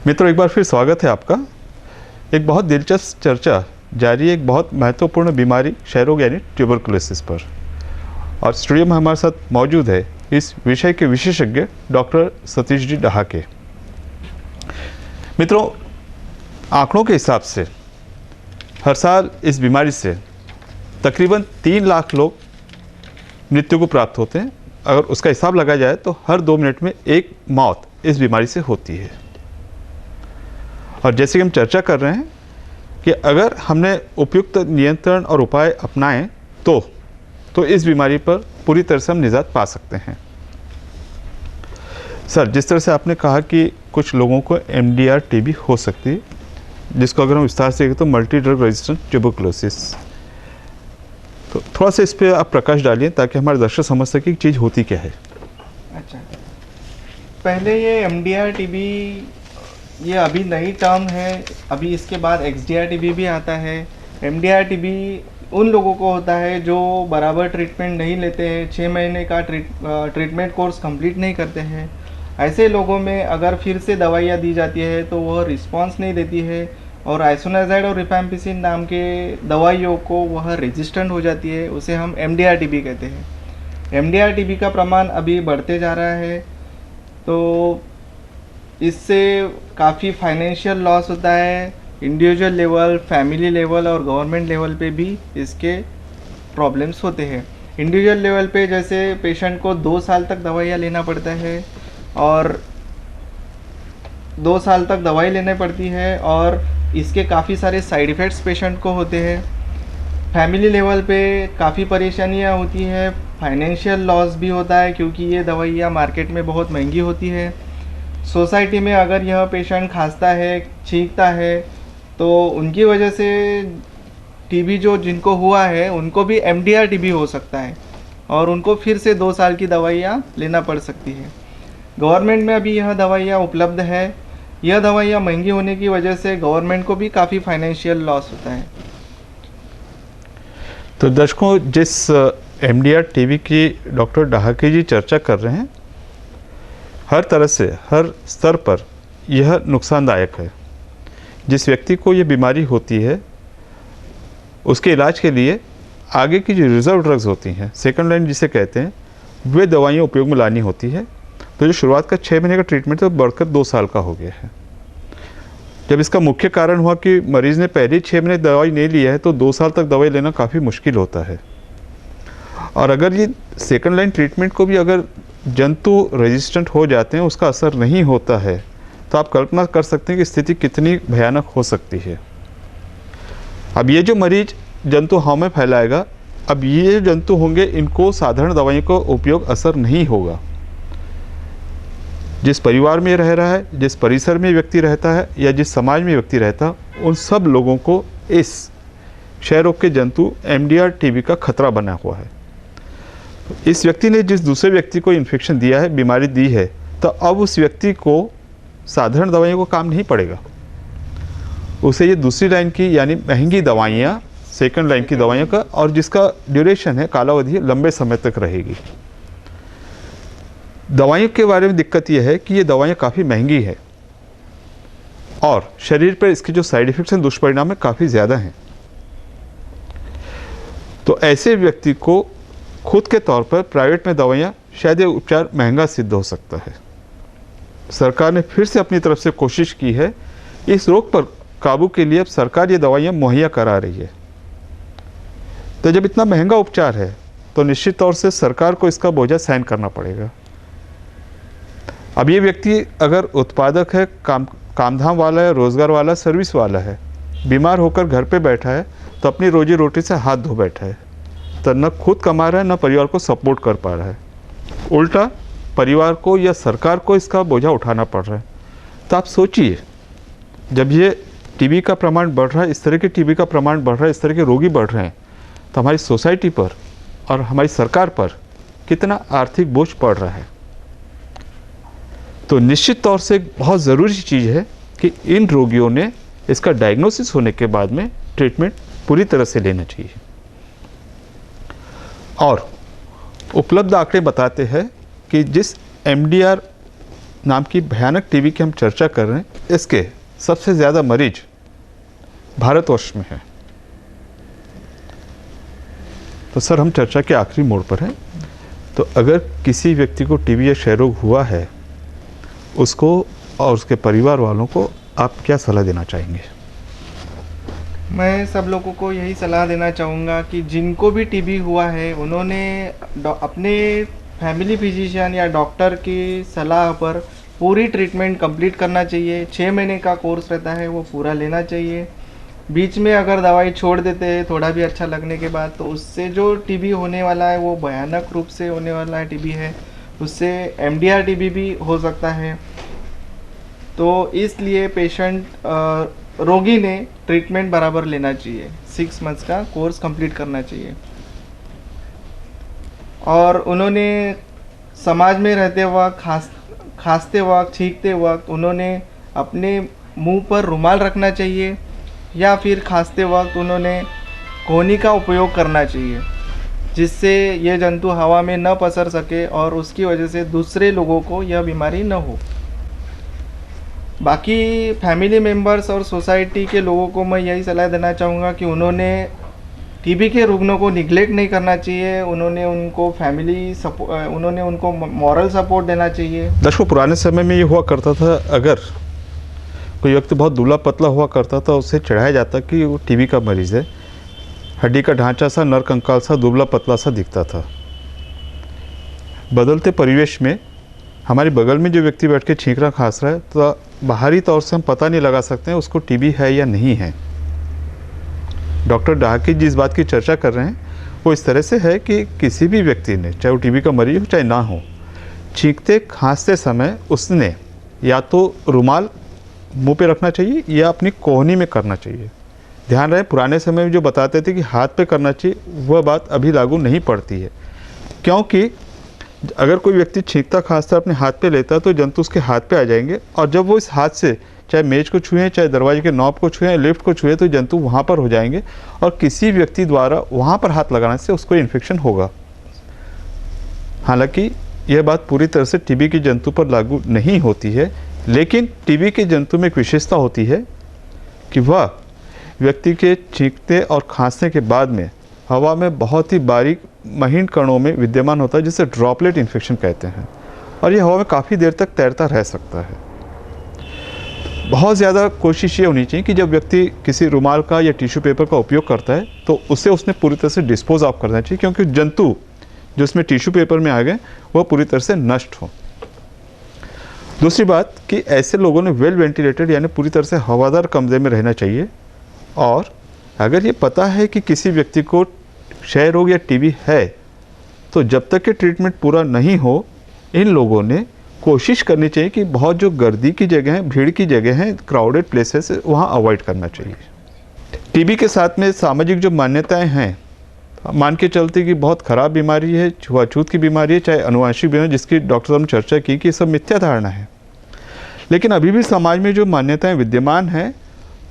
मित्रों, एक बार फिर स्वागत है आपका। एक बहुत दिलचस्प चर्चा जारी है एक बहुत महत्वपूर्ण बीमारी क्षय रोग यानी ट्यूबरकुलोसिस पर। और स्टूडियो में हमारे साथ मौजूद है इस विषय के विशेषज्ञ डॉक्टर सतीश जी डहाके। मित्रों, आंकड़ों के हिसाब से हर साल इस बीमारी से तकरीबन 3 लाख लोग मृत्यु को प्राप्त होते हैं। अगर उसका हिसाब लगाया जाए तो हर 2 मिनट में एक मौत इस बीमारी से होती है। और जैसे कि हम चर्चा कर रहे हैं कि अगर हमने उपयुक्त नियंत्रण और उपाय अपनाएं तो इस बीमारी पर पूरी तरह से हम निजात पा सकते हैं। सर, जिस तरह से आपने कहा कि कुछ लोगों को MDR TB हो सकती है, जिसको अगर हम विस्तार से देखें तो मल्टी ड्रग रेजिस्टेंट ट्यूबरकुलोसिस, तो थोड़ा सा इस पर आप प्रकाश डालिए ताकि हमारे दर्शक समझ सके कि चीज़ होती क्या है। अच्छा, पहले ये MDR TB ये अभी नई टर्म है। अभी इसके बाद XDR TB भी आता है। MDR TB उन लोगों को होता है जो बराबर ट्रीटमेंट नहीं लेते हैं, 6 महीने का ट्रीटमेंट कोर्स कंप्लीट नहीं करते हैं। ऐसे लोगों में अगर फिर से दवाइयाँ दी जाती है तो वह रिस्पांस नहीं देती है और आइसोनाइज़ाइड और रिफैम्पिसिन नाम के दवाइयों को वह रेजिस्टेंट हो जाती है। उसे हम MDR TB कहते हैं। MDR TB का प्रमाण अभी बढ़ते जा रहा है, तो इससे काफ़ी फाइनेंशियल लॉस होता है। इंडिविजुअल लेवल, फैमिली लेवल और गवर्नमेंट लेवल पे भी इसके प्रॉब्लम्स होते हैं। इंडिविजुअल लेवल पे जैसे पेशेंट को 2 साल तक दवाइयाँ लेना पड़ता है और 2 साल तक दवाई लेनी पड़ती है और इसके काफ़ी सारे साइड इफ़ेक्ट्स पेशेंट को होते हैं। फैमिली लेवल पे काफ़ी परेशानियाँ होती हैं, फाइनेंशियल लॉस भी होता है क्योंकि ये दवाइयाँ मार्केट में बहुत महंगी होती है। सोसाइटी में अगर यह पेशेंट खांसता है, छींकता है, तो उनकी वजह से TB जो जिनको हुआ है उनको भी MDR TB हो सकता है और उनको फिर से 2 साल की दवाइयाँ लेना पड़ सकती है। गवर्नमेंट में अभी यह दवाइयाँ उपलब्ध है। यह दवाइयाँ महंगी होने की वजह से गवर्नमेंट को भी काफ़ी फाइनेंशियल लॉस होता है। तो दर्शकों, जिस MDR TB की डॉक्टर डहाके जी चर्चा कर रहे हैं, हर तरह से हर स्तर पर यह नुकसानदायक है। जिस व्यक्ति को ये बीमारी होती है उसके इलाज के लिए आगे की जो रिजर्व ड्रग्स होती हैं, सेकंड लाइन जिसे कहते हैं, वे दवाइयाँ उपयोग में लानी होती है। तो जो शुरुआत का 6 महीने का ट्रीटमेंट तो बढ़कर 2 साल का हो गया है। जब इसका मुख्य कारण हुआ कि मरीज़ ने पहले 6 महीने दवाई नहीं लिया है तो 2 साल तक दवाई लेना काफ़ी मुश्किल होता है। और अगर ये सेकंड लाइन ट्रीटमेंट को भी अगर जंतु रेजिस्टेंट हो जाते हैं, उसका असर नहीं होता है, तो आप कल्पना कर सकते हैं कि स्थिति कितनी भयानक हो सकती है। अब ये जो मरीज जंतु हवा में फैलाएगा, अब ये जंतु होंगे, इनको साधारण दवाइयों का उपयोग असर नहीं होगा। जिस परिवार में रह रहा है, जिस परिसर में व्यक्ति रहता है या जिस समाज में व्यक्ति रहता है, उन सब लोगों को इस क्षय रोग के जंतु MDR TB का खतरा बना हुआ है। इस व्यक्ति ने जिस दूसरे व्यक्ति को इन्फेक्शन दिया है, बीमारी दी है, तो अब उस व्यक्ति को साधारण दवाइयों को काम नहीं पड़ेगा। उसे ये दूसरी लाइन की यानी महंगी दवाइयाँ, सेकंड लाइन की दवाइयों का, और जिसका ड्यूरेशन है, कालावधि लंबे समय तक रहेगी। दवाइयों के बारे में दिक्कत यह है कि ये दवाइयाँ काफ़ी महंगी है और शरीर पर इसके जो साइड इफ़ेक्ट्स हैं, दुष्परिणाम है, काफ़ी ज़्यादा हैं। तो ऐसे व्यक्ति को खुद के तौर पर प्राइवेट में दवाइयाँ, शायद ये उपचार महंगा सिद्ध हो सकता है। सरकार ने फिर से अपनी तरफ से कोशिश की है। इस रोग पर काबू के लिए अब सरकार ये दवाइयाँ मुहैया करा रही है। तो जब इतना महंगा उपचार है तो निश्चित तौर से सरकार को इसका बोझा सहन करना पड़ेगा। अब ये व्यक्ति अगर उत्पादक है, कामधाम वाला है, रोज़गार वाला, सर्विस वाला है, बीमार होकर घर पे बैठा है, तो अपनी रोजी रोटी से हाथ धो बैठा है, तो न खुद कमा रहा है, न परिवार को सपोर्ट कर पा रहा है। उल्टा परिवार को या सरकार को इसका बोझा उठाना पड़ रहा है। तो आप सोचिए, जब ये TB का प्रमाण बढ़ रहा है, इस तरह के TB का प्रमाण बढ़ रहा है, इस तरह के रोगी बढ़ रहे हैं, तो हमारी सोसाइटी पर और हमारी सरकार पर कितना आर्थिक बोझ पड़ रहा है। तो निश्चित तौर से एक बहुत ज़रूरी चीज़ है कि इन रोगियों ने इसका डायग्नोसिस होने के बाद में ट्रीटमेंट पूरी तरह से लेना चाहिए। और उपलब्ध आंकड़े बताते हैं कि जिस MDR नाम की भयानक TB की हम चर्चा कर रहे हैं, इसके सबसे ज़्यादा मरीज भारतवर्ष में हैं। तो सर, हम चर्चा के आखिरी मोड़ पर हैं। तो अगर किसी व्यक्ति को टीबी या क्षय रोग हुआ है, उसको और उसके परिवार वालों को आप क्या सलाह देना चाहेंगे? मैं सब लोगों को यही सलाह देना चाहूँगा कि जिनको भी टीबी हुआ है उन्होंने अपने फैमिली फिजिशियन या डॉक्टर की सलाह पर पूरी ट्रीटमेंट कंप्लीट करना चाहिए। 6 महीने का कोर्स रहता है, वो पूरा लेना चाहिए। बीच में अगर दवाई छोड़ देते हैं थोड़ा भी अच्छा लगने के बाद, तो उससे जो टीबी होने वाला है वो भयानक रूप से होने वाला है टीबी है, उससे एमडीआर टीबी भी हो सकता है। तो इसलिए रोगी ने ट्रीटमेंट बराबर लेना चाहिए, 6 मंथ्स का कोर्स कंप्लीट करना चाहिए। और उन्होंने समाज में रहते वक्त, खांसते वक्त, छींकते वक्त उन्होंने अपने मुंह पर रुमाल रखना चाहिए, या फिर खांसते वक्त उन्होंने कोहनी का उपयोग करना चाहिए, जिससे ये जंतु हवा में न पसर सके और उसकी वजह से दूसरे लोगों को यह बीमारी न हो। बाकी फैमिली मेम्बर्स और सोसाइटी के लोगों को मैं यही सलाह देना चाहूँगा कि उन्होंने टीबी के रुग्णों को निगलेक्ट नहीं करना चाहिए, उन्होंने उनको मॉरल सपोर्ट देना चाहिए। दर्शकों, पुराने समय में ये हुआ करता था, अगर कोई व्यक्ति बहुत दुबला पतला हुआ करता था, उसे चढ़ाया जाता कि वो टीबी का मरीज़ है। हड्डी का ढांचा सा, नर कंकाल सा, दुबला पतला सा दिखता था। बदलते परिवेश में हमारे बगल में जो व्यक्ति बैठ के छींक रहा, खांस रहा है, तो बाहरी तौर से हम पता नहीं लगा सकते हैं उसको टीबी है या नहीं है। डॉक्टर ढाकी जिस बात की चर्चा कर रहे हैं वो इस तरह से है कि किसी भी व्यक्ति ने, चाहे वो टीबी का मरीज हो चाहे ना हो, छींकते खांसते समय उसने या तो रुमाल मुंह पे रखना चाहिए या अपनी कोहनी में करना चाहिए। ध्यान रहे, पुराने समय में जो बताते थे कि हाथ पे करना चाहिए, वह बात अभी लागू नहीं पड़ती है, क्योंकि अगर कोई व्यक्ति छींकता खांसता अपने हाथ पे लेता तो जंतु उसके हाथ पे आ जाएंगे, और जब वो इस हाथ से चाहे मेज को छुएं, चाहे दरवाजे के नॉब को छुएं, लिफ्ट को छुएं, तो जंतु वहाँ पर हो जाएंगे और किसी व्यक्ति द्वारा वहाँ पर हाथ लगाने से उसको इन्फेक्शन होगा। हालांकि यह बात पूरी तरह से टीबी के जंतु पर लागू नहीं होती है, लेकिन टीबी के जंतु में एक विशेषता होती है कि वह व्यक्ति के छींकते और खांसने के बाद में हवा में बहुत ही बारीक महीन कणों में विद्यमान होता है, जिसे ड्रॉपलेट इन्फेक्शन कहते हैं, और यह हवा में काफ़ी देर तक तैरता रह सकता है। बहुत ज़्यादा कोशिश ये होनी चाहिए कि जब व्यक्ति किसी रुमाल का या टिश्यू पेपर का उपयोग करता है तो उसे उसने पूरी तरह से डिस्पोज ऑफ करना चाहिए, क्योंकि जंतु जो उसमें टिश्यू पेपर में आ गए वह पूरी तरह से नष्ट हो। दूसरी बात कि ऐसे लोगों ने वेल वेंटिलेटेड यानी पूरी तरह से हवादार कमरे में रहना चाहिए, और अगर ये पता है कि किसी व्यक्ति को क्षय रोग या टीबी है तो जब तक कि ट्रीटमेंट पूरा नहीं हो, इन लोगों ने कोशिश करनी चाहिए कि बहुत जो गर्दी की जगह है, भीड़ की जगह है, क्राउडेड प्लेसेस, वहाँ अवॉइड करना चाहिए। टीबी के साथ में सामाजिक जो मान्यताएं हैं, मान के चलते कि बहुत ख़राब बीमारी है, छुआछूत की बीमारी है, चाहे अनुवांशिक बीमारी, जिसकी डॉक्टर साहब ने चर्चा की कि सब मिथ्या धारणा है, लेकिन अभी भी समाज में जो मान्यताएं विद्यमान हैं,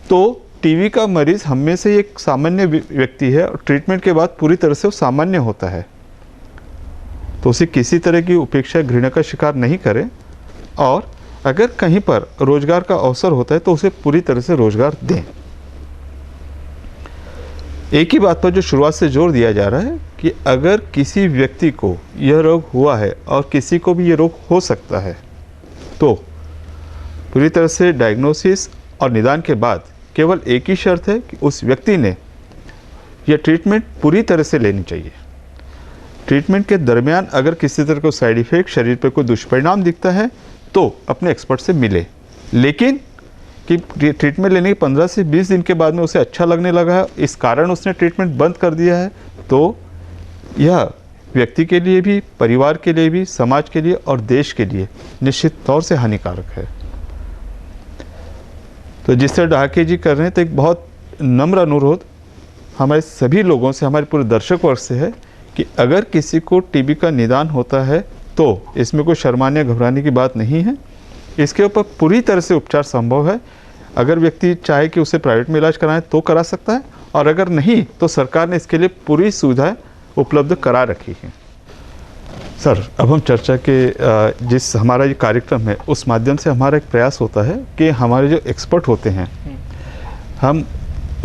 तो टीबी का मरीज़ हम में से एक सामान्य व्यक्ति है और ट्रीटमेंट के बाद पूरी तरह से वो सामान्य होता है, तो उसे किसी तरह की उपेक्षा, घृणा का शिकार नहीं करें, और अगर कहीं पर रोजगार का अवसर होता है तो उसे पूरी तरह से रोजगार दें। एक ही बात पर जो शुरुआत से जोर दिया जा रहा है कि अगर किसी व्यक्ति को यह रोग हुआ है और किसी को भी यह रोग हो सकता है, तो पूरी तरह से डायग्नोसिस और निदान के बाद केवल एक ही शर्त है कि उस व्यक्ति ने यह ट्रीटमेंट पूरी तरह से लेनी चाहिए। ट्रीटमेंट के दरमियान अगर किसी तरह का साइड इफेक्ट, शरीर पर कोई दुष्परिणाम दिखता है तो अपने एक्सपर्ट से मिले, लेकिन कि ट्रीटमेंट लेने के 15 से 20 दिन के बाद में उसे अच्छा लगने लगा है, इस कारण उसने ट्रीटमेंट बंद कर दिया है, तो यह व्यक्ति के लिए भी, परिवार के लिए भी, समाज के लिए और देश के लिए निश्चित तौर से हानिकारक है। तो जिस तरह ढाके जी कर रहे हैं, तो एक बहुत नम्र अनुरोध हमारे सभी लोगों से, हमारे पूरे दर्शक वर्ग से है कि अगर किसी को टीबी का निदान होता है तो इसमें कोई शर्माने घबराने की बात नहीं है, इसके ऊपर पूरी तरह से उपचार संभव है। अगर व्यक्ति चाहे कि उसे प्राइवेट में इलाज कराएं तो करा सकता है, और अगर नहीं तो सरकार ने इसके लिए पूरी सुविधाएं उपलब्ध करा रखी हैं। सर, अब हम चर्चा के जिस हमारा ये कार्यक्रम है उस माध्यम से हमारा एक प्रयास होता है कि हमारे जो एक्सपर्ट होते हैं हम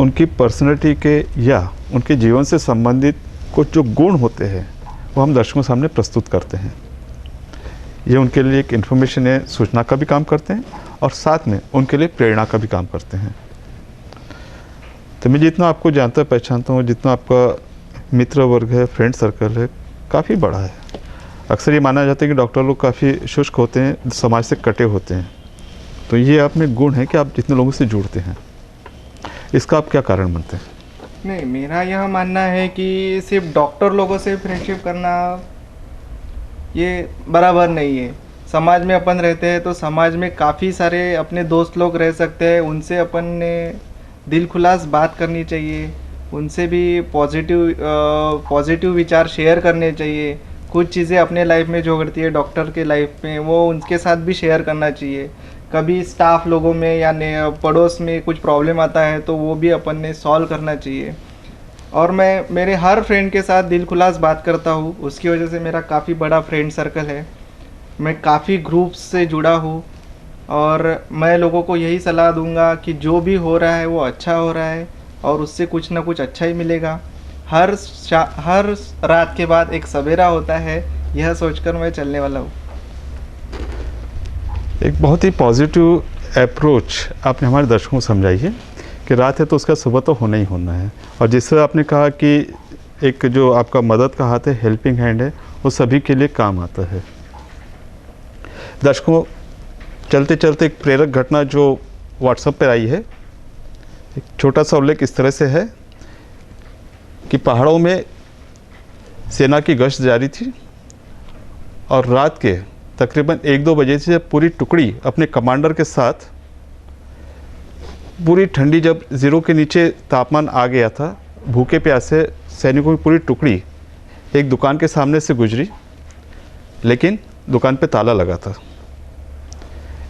उनकी पर्सनैलिटी के या उनके जीवन से संबंधित कुछ जो गुण होते हैं वो हम दर्शकों के सामने प्रस्तुत करते हैं। ये उनके लिए एक इन्फॉर्मेशन है, सूचना का भी काम करते हैं और साथ में उनके लिए प्रेरणा का भी काम करते हैं। तो मैं जितना आपको जानता पहचानता हूँ, जितना आपका मित्र वर्ग है, फ्रेंड सर्कल है, काफ़ी बड़ा है। अक्सर ये माना जाता है कि डॉक्टर लोग काफ़ी शुष्क होते हैं, समाज से कटे होते हैं। तो ये आप में गुण है कि आप जितने लोगों से जुड़ते हैं, इसका आप क्या कारण मानते हैं? नहीं, मेरा यह मानना है कि सिर्फ डॉक्टर लोगों से फ्रेंडशिप करना ये बराबर नहीं है। समाज में अपन रहते हैं तो समाज में काफ़ी सारे अपने दोस्त लोग रह सकते हैं, उनसे अपन ने दिल खुलास बात करनी चाहिए, उनसे भी पॉजिटिव विचार शेयर करने चाहिए। कुछ चीज़ें अपने लाइफ में जो घटती है डॉक्टर के लाइफ में, वो उनके साथ भी शेयर करना चाहिए। कभी स्टाफ लोगों में या पड़ोस में कुछ प्रॉब्लम आता है तो वो भी अपन ने सॉल्व करना चाहिए। और मैं मेरे हर फ्रेंड के साथ दिल खुलास बात करता हूँ, उसकी वजह से मेरा काफ़ी बड़ा फ्रेंड सर्कल है। मैं काफ़ी ग्रुप्स से जुड़ा हूँ और मैं लोगों को यही सलाह दूंगा कि जो भी हो रहा है वो अच्छा हो रहा है और उससे कुछ ना कुछ अच्छा ही मिलेगा। हर रात के बाद एक सवेरा होता है, यह सोचकर मैं चलने वाला हूँ। एक बहुत ही पॉजिटिव अप्रोच आपने हमारे दर्शकों को समझाई है कि रात है तो उसका सुबह तो होना ही होना है। और जिससे आपने कहा कि एक जो आपका मदद का हाथ है, हेल्पिंग हैंड है, वो सभी के लिए काम आता है। दर्शकों, चलते चलते एक प्रेरक घटना जो व्हाट्सएप पर आई है, एक छोटा सा उल्लेख इस तरह से है कि पहाड़ों में सेना की गश्त जारी थी और रात के तकरीबन 1-2 बजे से जब पूरी टुकड़ी अपने कमांडर के साथ, पूरी ठंडी, जब ज़ीरो के नीचे तापमान आ गया था, भूखे प्यासे सैनिकों की पूरी टुकड़ी एक दुकान के सामने से गुजरी, लेकिन दुकान पे ताला लगा था।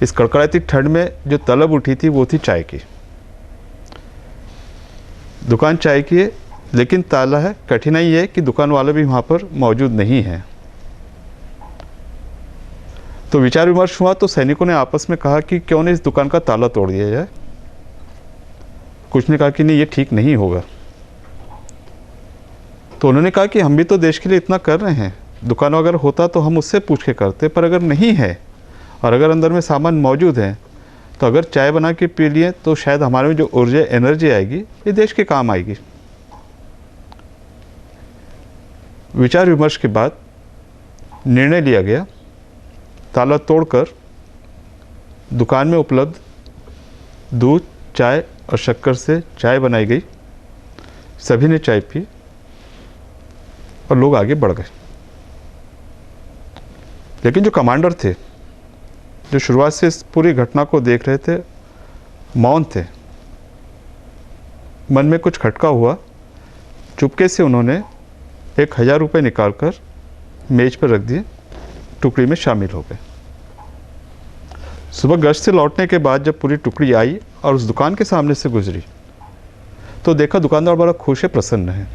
इस कड़कड़ाती ठंड में जो तलब उठी थी वो थी चाय की। दुकान चाय की है लेकिन ताला है। कठिनाई है कि दुकान वाले भी वहाँ पर मौजूद नहीं है। तो विचार विमर्श हुआ तो सैनिकों ने आपस में कहा कि क्यों नहीं इस दुकान का ताला तोड़ दिया जाए। कुछ ने कहा कि नहीं, ये ठीक नहीं होगा। तो उन्होंने कहा कि हम भी तो देश के लिए इतना कर रहे हैं, दुकान अगर होता तो हम उससे पूछ के करते, पर अगर नहीं है और अगर अंदर में सामान मौजूद है तो अगर चाय बना के पी लिए तो शायद हमारे में जो ऊर्जा, एनर्जी आएगी, ये देश के काम आएगी। विचार विमर्श के बाद निर्णय लिया गया, ताला तोड़कर दुकान में उपलब्ध दूध, चाय और शक्कर से चाय बनाई गई। सभी ने चाय पी और लोग आगे बढ़ गए। लेकिन जो कमांडर थे, जो शुरुआत से इस पूरी घटना को देख रहे थे, मौन थे। मन में कुछ खटका हुआ। चुपके से उन्होंने 1000 रुपये निकालकर मेज पर रख दिए, टुकड़ी में शामिल हो गए। सुबह गश्त से लौटने के बाद जब पूरी टुकड़ी आई और उस दुकान के सामने से गुजरी तो देखा दुकानदार बड़ा खुश है, प्रसन्न है।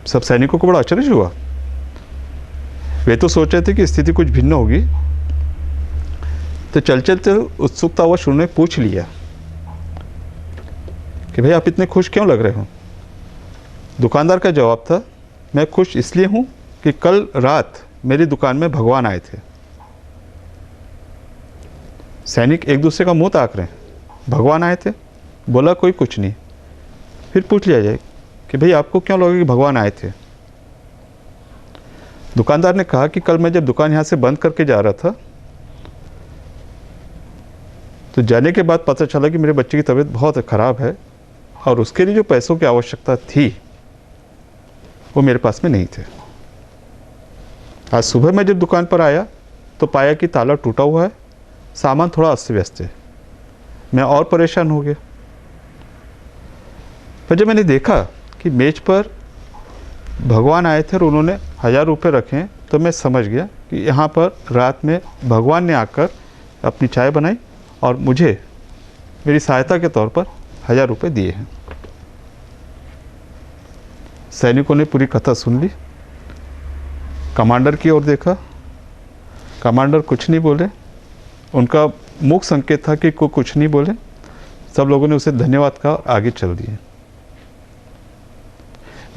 सब सैनिकों को बड़ा आश्चर्य हुआ। वे तो सोच रहे थे कि स्थिति कुछ भिन्न होगी। तो चल चलते उत्सुकता हुआ उन्होंने पूछ लिया कि भाई आप इतने खुश क्यों लग रहे हो। दुकानदार का जवाब था, मैं खुश इसलिए हूँ कि कल रात मेरी दुकान में भगवान आए थे। सैनिक एक दूसरे का मुंह ताक रहे हैं, भगवान आए थे? बोला कोई कुछ नहीं। फिर पूछ लिया जाए कि भाई आपको क्यों लगा कि भगवान आए थे। दुकानदार ने कहा कि कल मैं जब दुकान यहाँ से बंद करके जा रहा था तो जाने के बाद पता चला कि मेरे बच्चे की तबीयत बहुत ख़राब है और उसके लिए जो पैसों की आवश्यकता थी वो मेरे पास में नहीं थे। आज सुबह मैं जब दुकान पर आया तो पाया कि ताला टूटा हुआ है, सामान थोड़ा अस्त व्यस्त है। मैं और परेशान हो गया। पर जब मैंने देखा कि मेज पर भगवान आए थे और उन्होंने 1000 रुपये रखे हैं तो मैं समझ गया कि यहाँ पर रात में भगवान ने आकर अपनी चाय बनाई और मुझे मेरी सहायता के तौर पर 1000 रुपये दिए हैं। सैनिकों ने पूरी कथा सुन ली कमांडर की ओर देखा। कमांडर कुछ नहीं बोले, उनका मुख संकेत था कि को कुछ नहीं बोले। सब लोगों ने उसे धन्यवाद कहा और आगे चल दिए।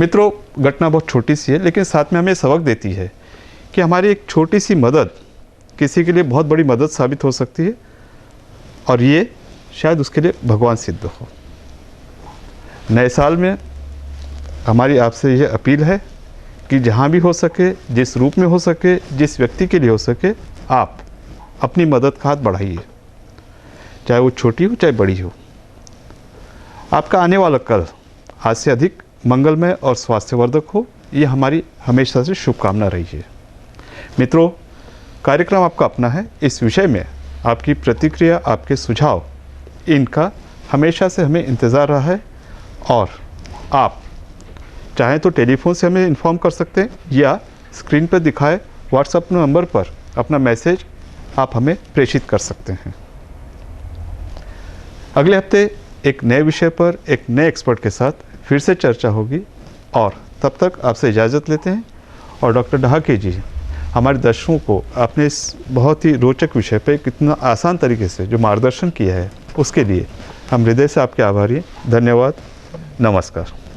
मित्रों, घटना बहुत छोटी सी है, लेकिन साथ में हमें सबक देती है कि हमारी एक छोटी सी मदद किसी के लिए बहुत बड़ी मदद साबित हो सकती है, और ये शायद उसके लिए भगवान सिद्ध हो। नए साल में हमारी आपसे यह अपील है कि जहाँ भी हो सके, जिस रूप में हो सके, जिस व्यक्ति के लिए हो सके, आप अपनी मदद का हाथ बढ़ाइए, चाहे वो छोटी हो चाहे बड़ी हो। आपका आने वाला कल आज से अधिक मंगलमय और स्वास्थ्यवर्धक हो, ये हमारी हमेशा से शुभकामना रही है। मित्रों, कार्यक्रम आपका अपना है। इस विषय में आपकी प्रतिक्रिया, आपके सुझाव, इनका हमेशा से हमें इंतज़ार रहा है, और आप चाहें तो टेलीफोन से हमें इन्फॉर्म कर सकते हैं, या स्क्रीन पर दिखाए व्हाट्सएप नंबर पर अपना मैसेज आप हमें प्रेषित कर सकते हैं। अगले हफ्ते एक नए विषय पर एक नए एक्सपर्ट के साथ फिर से चर्चा होगी, और तब तक आपसे इजाज़त लेते हैं। और डॉक्टर ढहाके जी, हमारे दर्शकों को आपने इस बहुत ही रोचक विषय पर कितना आसान तरीके से जो मार्गदर्शन किया है, उसके लिए हम हृदय से आपके आभारी हैं। धन्यवाद। नमस्कार।